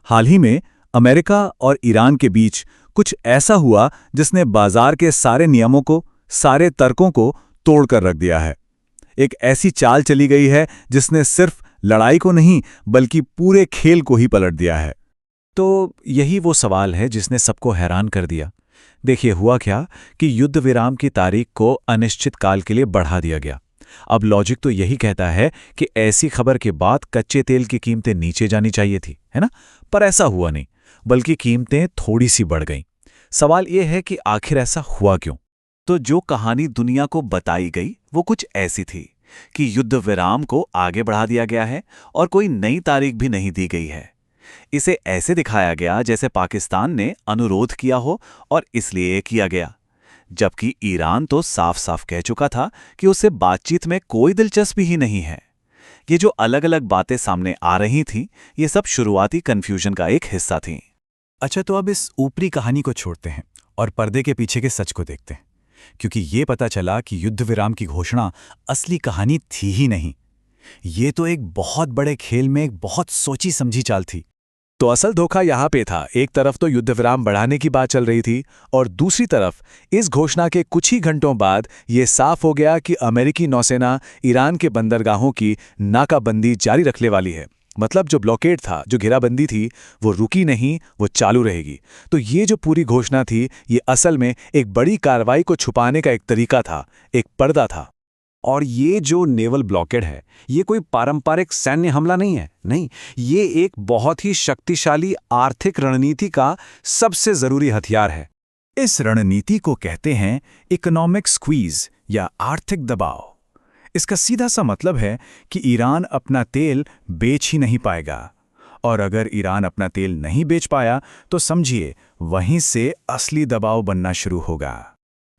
हाल ही में अमेरिका और ईरान के बीच कुछ ऐसा हुआ जिसने बाजार के सारे नियमों को, सारे तर्कों को तोड़कर रख दिया है। एक ऐसी चाल चली गई है जिसने सिर्फ लड़ाई को नहीं बल्कि पूरे खेल को ही पलट दिया है। तो यही वो सवाल है जिसने सबको हैरान कर दिया। देखिए हुआ क्या कि युद्ध विराम की तारीख को अनिश्चित काल के लिए बढ़ा दिया गया। अब लॉजिक तो यही कहता है कि ऐसी खबर के बाद कच्चे तेल की कीमतें नीचे जानी चाहिए थी, है ना? पर ऐसा हुआ नहीं, बल्कि कीमतें थोड़ी सी बढ़ गईं। सवाल यह है कि आखिर ऐसा हुआ क्यों? तो जो कहानी दुनिया को बताई गई वो कुछ ऐसी थी कि युद्ध विराम को आगे बढ़ा दिया गया है और कोई नई तारीख भी नहीं दी गई है। इसे ऐसे दिखाया गया जैसे पाकिस्तान ने अनुरोध किया हो और इसलिए किया गया, जबकि ईरान तो साफ साफ कह चुका था कि उसे बातचीत में कोई दिलचस्पी ही नहीं है। ये जो अलग अलग बातें सामने आ रही थीं, ये सब शुरुआती कन्फ्यूजन का एक हिस्सा थीं। अच्छा, तो अब इस ऊपरी कहानी को छोड़ते हैं और पर्दे के पीछे के सच को देखते हैं, क्योंकि ये पता चला कि युद्ध विराम की घोषणा असली कहानी थी ही नहीं। ये तो एक बहुत बड़े खेल में एक बहुत सोची समझी चाल थी। तो असल धोखा यहाँ पे था। एक तरफ तो युद्ध विराम बढ़ाने की बात चल रही थी और दूसरी तरफ इस घोषणा के कुछ ही घंटों बाद ये साफ हो गया कि अमेरिकी नौसेना ईरान के बंदरगाहों की नाकाबंदी जारी रखने वाली है। मतलब जो ब्लॉकेड था, जो घेराबंदी थी, वो रुकी नहीं, वो चालू रहेगी। तो ये जो पूरी घोषणा थी, ये असल में एक बड़ी कार्रवाई को छुपाने का एक तरीका था, एक पर्दा था। और ये जो नेवल ब्लॉकेड है, ये कोई पारंपरिक सैन्य हमला नहीं है, नहीं, ये एक बहुत ही शक्तिशाली आर्थिक रणनीति का सबसे जरूरी हथियार है। इस रणनीति को कहते हैं इकोनॉमिक स्क्वीज या आर्थिक दबाव। इसका सीधा सा मतलब है कि ईरान अपना तेल बेच ही नहीं पाएगा, और अगर ईरान अपना तेल नहीं बेच पाया तो समझिए वहीं से असली दबाव बनना शुरू होगा।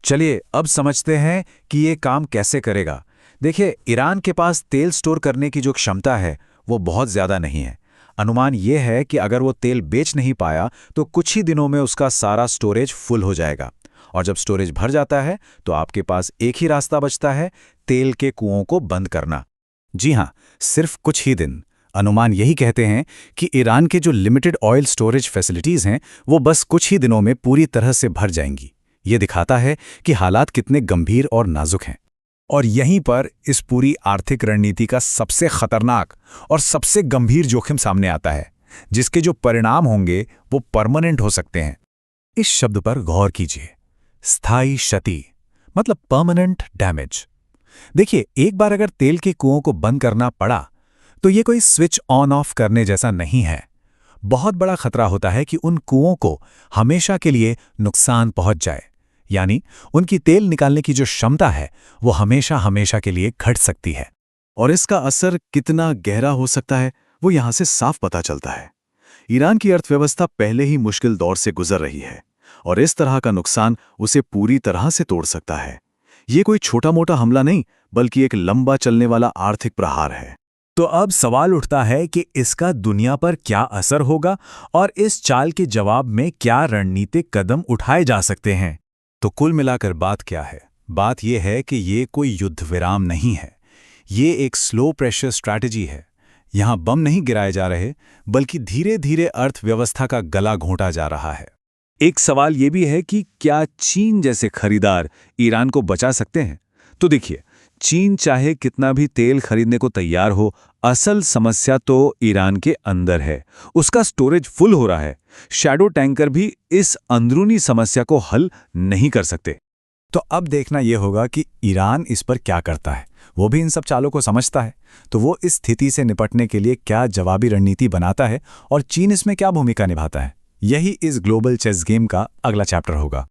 चलिए अब समझते हैं कि ये काम कैसे करेगा। देखिए, ईरान के पास तेल स्टोर करने की जो क्षमता है वो बहुत ज़्यादा नहीं है। अनुमान ये है कि अगर वो तेल बेच नहीं पाया तो कुछ ही दिनों में उसका सारा स्टोरेज फुल हो जाएगा, और जब स्टोरेज भर जाता है तो आपके पास एक ही रास्ता बचता है, तेल के कुओं को बंद करना। जी हाँ, सिर्फ कुछ ही दिन। अनुमान यही कहते हैं कि ईरान के जो लिमिटेड ऑयल स्टोरेज फैसिलिटीज़ हैं वो बस कुछ ही दिनों में पूरी तरह से भर जाएंगी। ये दिखाता है कि हालात कितने गंभीर और नाजुक हैं। और यहीं पर इस पूरी आर्थिक रणनीति का सबसे खतरनाक और सबसे गंभीर जोखिम सामने आता है, जिसके जो परिणाम होंगे वो परमानेंट हो सकते हैं। इस शब्द पर गौर कीजिए, स्थायी क्षति, मतलब परमानेंट डैमेज। देखिए, एक बार अगर तेल के कुओं को बंद करना पड़ा तो ये कोई स्विच ऑन ऑफ करने जैसा नहीं है। बहुत बड़ा खतरा होता है कि उन कुओं को हमेशा के लिए नुकसान पहुंच जाए, यानी उनकी तेल निकालने की जो क्षमता है वो हमेशा हमेशा के लिए घट सकती है। और इसका असर कितना गहरा हो सकता है वो यहां से साफ पता चलता है। ईरान की अर्थव्यवस्था पहले ही मुश्किल दौर से गुजर रही है, और इस तरह का नुकसान उसे पूरी तरह से तोड़ सकता है। ये कोई छोटा मोटा हमला नहीं, बल्कि एक लंबा चलने वाला आर्थिक प्रहार है। तो अब सवाल उठता है कि इसका दुनिया पर क्या असर होगा और इस चाल के जवाब में क्या रणनीतिक कदम उठाए जा सकते हैं। तो कुल मिलाकर बात क्या है? बात यह है कि ये कोई युद्ध विराम नहीं है, ये एक स्लो प्रेशर स्ट्रैटेजी है। यहां बम नहीं गिराए जा रहे, बल्कि धीरे धीरे अर्थव्यवस्था का गला घोंटा जा रहा है। एक सवाल ये भी है कि क्या चीन जैसे खरीदार ईरान को बचा सकते हैं? तो देखिए, चीन चाहे कितना भी तेल खरीदने को तैयार हो, असल समस्या तो ईरान के अंदर है। उसका स्टोरेज फुल हो रहा है। शैडो टैंकर भी इस अंदरूनी समस्या को हल नहीं कर सकते। तो अब देखना यह होगा कि ईरान इस पर क्या करता है। वो भी इन सब चालों को समझता है, तो वो इस स्थिति से निपटने के लिए क्या जवाबी रणनीति बनाता है और चीन इसमें क्या भूमिका निभाता है। यही इस ग्लोबल चेस गेम का अगला चैप्टर होगा।